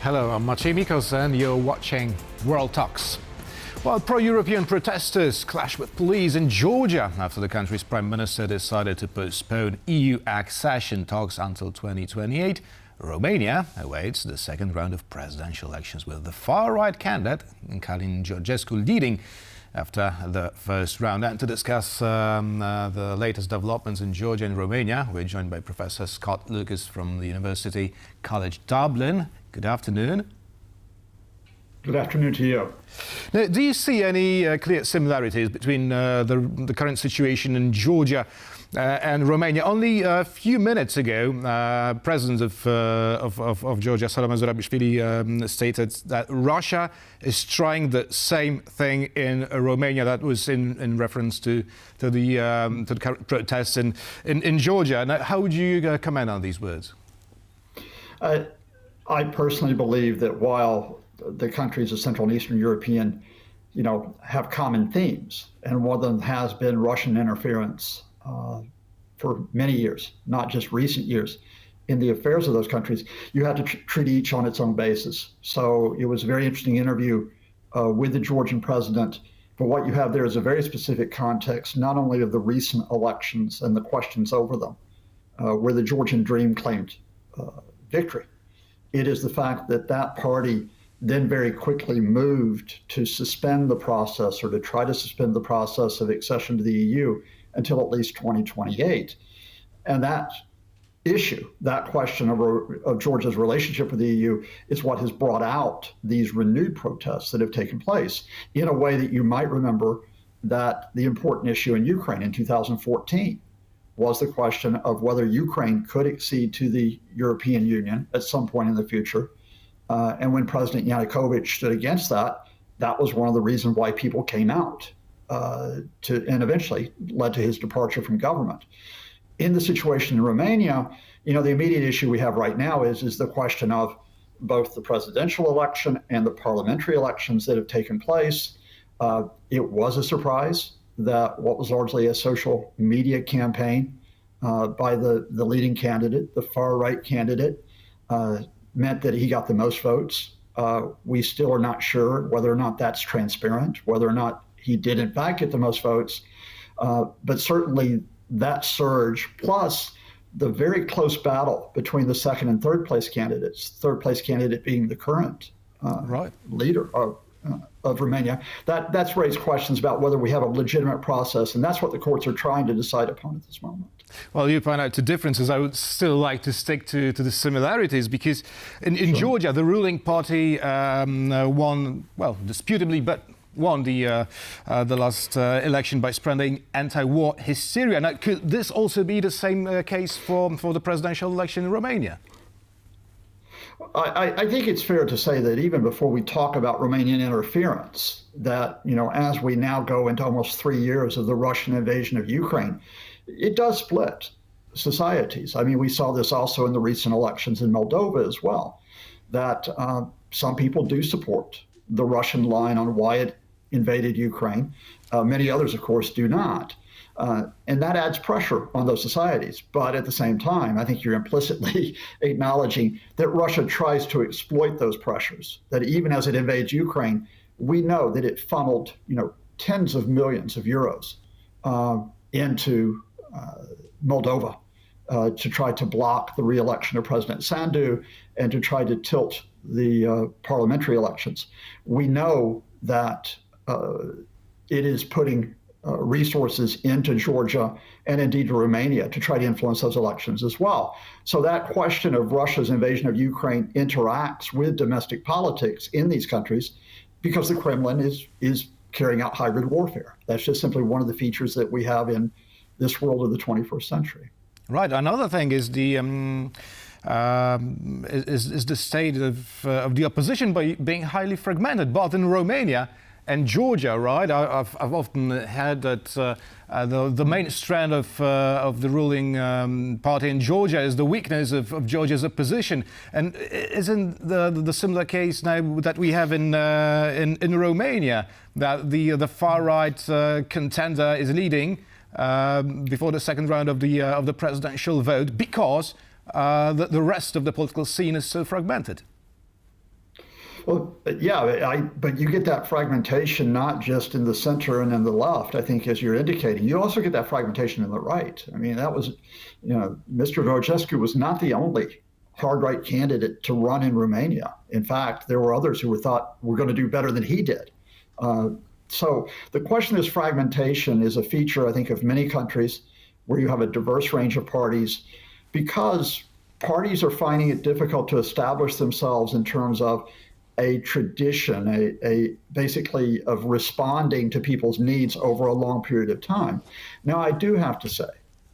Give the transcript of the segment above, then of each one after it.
Hello, I'm Maciej Mikos and you're watching World Talks. Well, pro-European protesters clashed with police in Georgia after the country's Prime Minister decided to postpone EU accession talks until 2028. Romania awaits the second round of presidential elections with the far-right candidate, Călin Georgescu, leading after the first round. And to discuss the latest developments in Georgia and Romania, we're joined by Professor Scott Lucas from the University College Dublin. Good afternoon. Good afternoon to you. Now, do you see any clear similarities between the current situation in Georgia and Romania? Only a few minutes ago, President of Georgia, Salome Zurabišvili, stated that Russia is trying the same thing in Romania. That was in reference to the current protests in Georgia. Now, how would you comment on these words? I personally believe that while the countries of Central and Eastern European, have common themes, and one of them has been Russian interference for many years, not just recent years, in the affairs of those countries, you have to treat each on its own basis. So it was a very interesting interview with the Georgian president, but what you have there is a very specific context, not only of the recent elections and the questions over them, where the Georgian dream claimed victory. It is the fact that that party then very quickly moved to suspend the process, or to try to suspend the process of accession to the EU until at least 2028. And that issue, that question of Georgia's relationship with the EU, is what has brought out these renewed protests that have taken place, in a way that you might remember that the important issue in Ukraine in 2014 was the question of whether Ukraine could accede to the European Union at some point in the future. And when President Yanukovych stood against that, that was one of the reasons why people came out and eventually led to his departure from government. In the situation in Romania, the immediate issue we have right now is the question of both the presidential election and the parliamentary elections that have taken place. It was a surprise that what was largely a social media campaign by the leading candidate, the far-right candidate, meant that he got the most votes. We still are not sure whether or not that's transparent, whether or not he did in fact get the most votes. But certainly that surge, plus the very close battle between the second and third place candidates, third place candidate being the current leader of Romania, that's raised questions about whether we have a legitimate process, and that's what the courts are trying to decide upon at this moment. Well, you point out two differences. I would still like to stick to the similarities, because in Georgia, the ruling party won, well, disputably, but won the last election by spreading anti-war hysteria. Now, could this also be the same case for the presidential election in Romania? I think it's fair to say that even before we talk about Romanian interference, that, as we now go into almost 3 years of the Russian invasion of Ukraine, it does split societies. I mean, we saw this also in the recent elections in Moldova as well, that some people do support the Russian line on why it invaded Ukraine. Many others, of course, do not. And that adds pressure on those societies. But at the same time, I think you're implicitly acknowledging that Russia tries to exploit those pressures, that even as it invades Ukraine, we know that it funneled, tens of millions of euros into Moldova to try to block the re-election of President Sandu and to try to tilt the parliamentary elections. We know that it is putting resources into Georgia and indeed to Romania to try to influence those elections as well. So that question of Russia's invasion of Ukraine interacts with domestic politics in these countries because the Kremlin is carrying out hybrid warfare. That's just simply one of the features that we have in this world of the 21st century. Right. Another thing is the state of the opposition by being highly fragmented, both in Romania and Georgia, right? I've often heard that the main strand of the ruling party in Georgia is the weakness of Georgia's opposition. And isn't the similar case now that we have in Romania, that the far right contender is leading before the second round of the presidential vote because the rest of the political scene is so fragmented? Well, yeah, but you get that fragmentation not just in the center and in the left, I think, as you're indicating. You also get that fragmentation in the right. I mean, that was, Mr. Georgescu was not the only hard right candidate to run in Romania. In fact, there were others who thought were going to do better than he did. So the question is fragmentation is a feature, I think, of many countries where you have a diverse range of parties because parties are finding it difficult to establish themselves in terms of a tradition, a basically of responding to people's needs over a long period of time. Now, I do have to say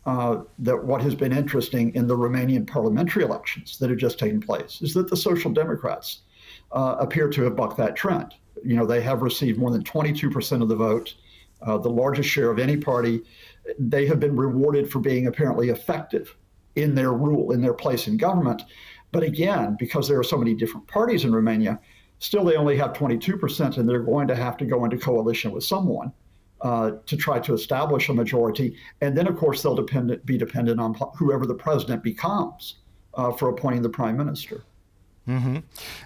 that what has been interesting in the Romanian parliamentary elections that have just taken place is that the Social Democrats appear to have bucked that trend. They have received more than 22% of the vote, the largest share of any party. They have been rewarded for being apparently effective in their rule, in their place in government. But again, because there are so many different parties in Romania, still they only have 22%, and they're going to have to go into coalition with someone to try to establish a majority. And then, of course, they'll be dependent on whoever the president becomes for appointing the prime minister. Mm-hmm.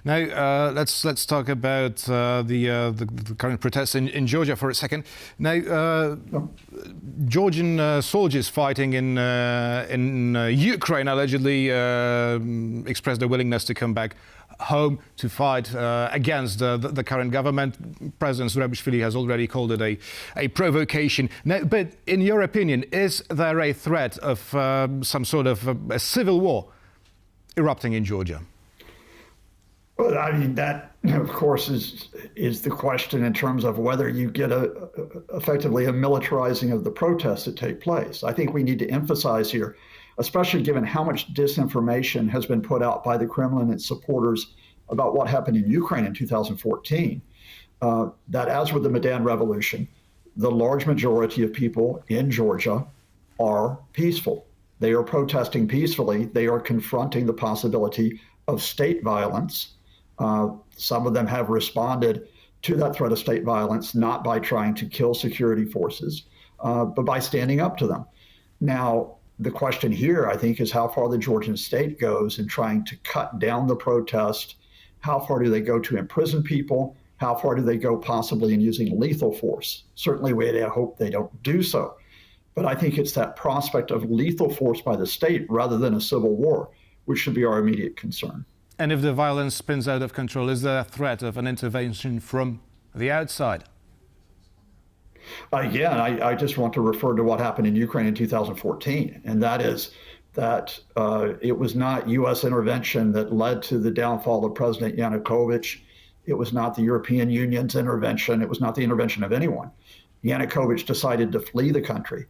Now, let's talk about the current protests in Georgia for a second. Now, Georgian soldiers fighting in Ukraine allegedly expressed their willingness to come back home to fight against the current government. President Zurabishvili has already called it a provocation. Now, but in your opinion, is there a threat of some sort of a civil war erupting in Georgia? Well, I mean, that, of course, is the question in terms of whether you get effectively a militarizing of the protests that take place. I think we need to emphasize here, especially given how much disinformation has been put out by the Kremlin and supporters about what happened in Ukraine in 2014, that as with the Maidan Revolution, the large majority of people in Georgia are peaceful. They are protesting peacefully. They are confronting the possibility of state violence. Some of them have responded to that threat of state violence, not by trying to kill security forces, but by standing up to them. Now, the question here, I think, is how far the Georgian state goes in trying to cut down the protest. How far do they go to imprison people? How far do they go possibly in using lethal force? Certainly, we hope they don't do so. But I think it's that prospect of lethal force by the state rather than a civil war, which should be our immediate concern. And if the violence spins out of control, is there a threat of an intervention from the outside? Again, I just want to refer to what happened in Ukraine in 2014, and that is that it was not U.S. intervention that led to the downfall of President Yanukovych. It was not the European Union's intervention. It was not the intervention of anyone. Yanukovych decided to flee the country,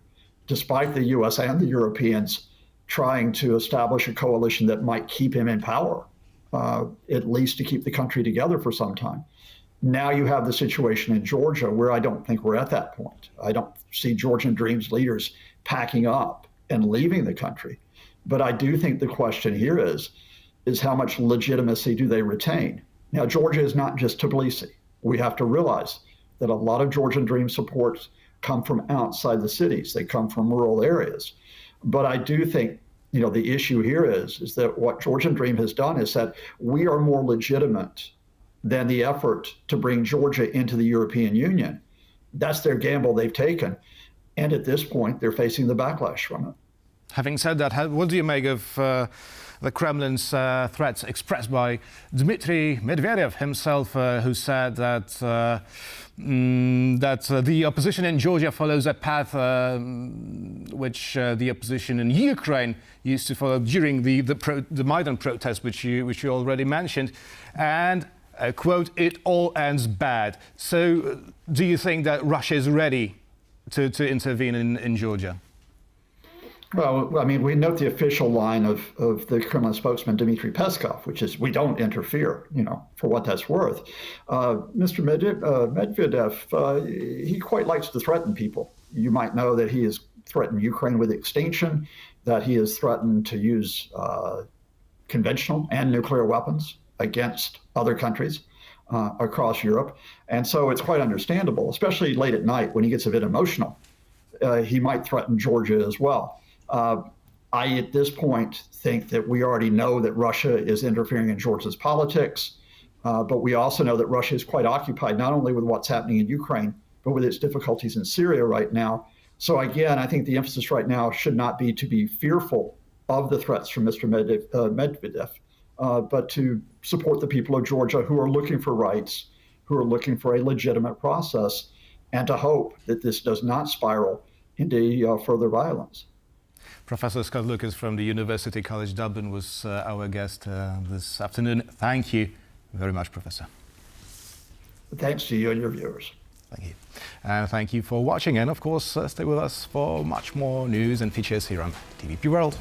despite the U.S. and the Europeans trying to establish a coalition that might keep him in power. At least to keep the country together for some time. Now you have the situation in Georgia where I don't think we're at that point. I don't see Georgian Dream's leaders packing up and leaving the country. But I do think the question here is how much legitimacy do they retain? Now, Georgia is not just Tbilisi. We have to realize that a lot of Georgian Dream supports come from outside the cities. They come from rural areas. But I do think the issue here is that what Georgian Dream has done is that we are more legitimate than the effort to bring Georgia into the European Union. That's their gamble they've taken. And at this point, they're facing the backlash from it. Having said that, what do you make of the Kremlin's threats expressed by Dmitry Medvedev himself, who said that the opposition in Georgia follows a path which the opposition in Ukraine used to follow during the Maidan protest, which you already mentioned, and quote, "It all ends bad." So, do you think that Russia is ready to intervene in Georgia? Well, I mean, we note the official line of the Kremlin spokesman, Dmitry Peskov, which is, we don't interfere, for what that's worth. Mr. Medvedev, he quite likes to threaten people. You might know that he has threatened Ukraine with extinction, that he has threatened to use conventional and nuclear weapons against other countries across Europe. And so it's quite understandable, especially late at night when he gets a bit emotional. He might threaten Georgia as well. I, at this point, think that we already know that Russia is interfering in Georgia's politics. But we also know that Russia is quite occupied not only with what's happening in Ukraine, but with its difficulties in Syria right now. So again, I think the emphasis right now should not be to be fearful of the threats from Mr. Medvedev, but to support the people of Georgia who are looking for rights, who are looking for a legitimate process, and to hope that this does not spiral into further violence. Professor Scott Lucas from the University College Dublin was our guest this afternoon. Thank you very much, Professor. Thanks to you and your viewers. Thank you. And thank you for watching. And of course, stay with us for much more news and features here on TVP World.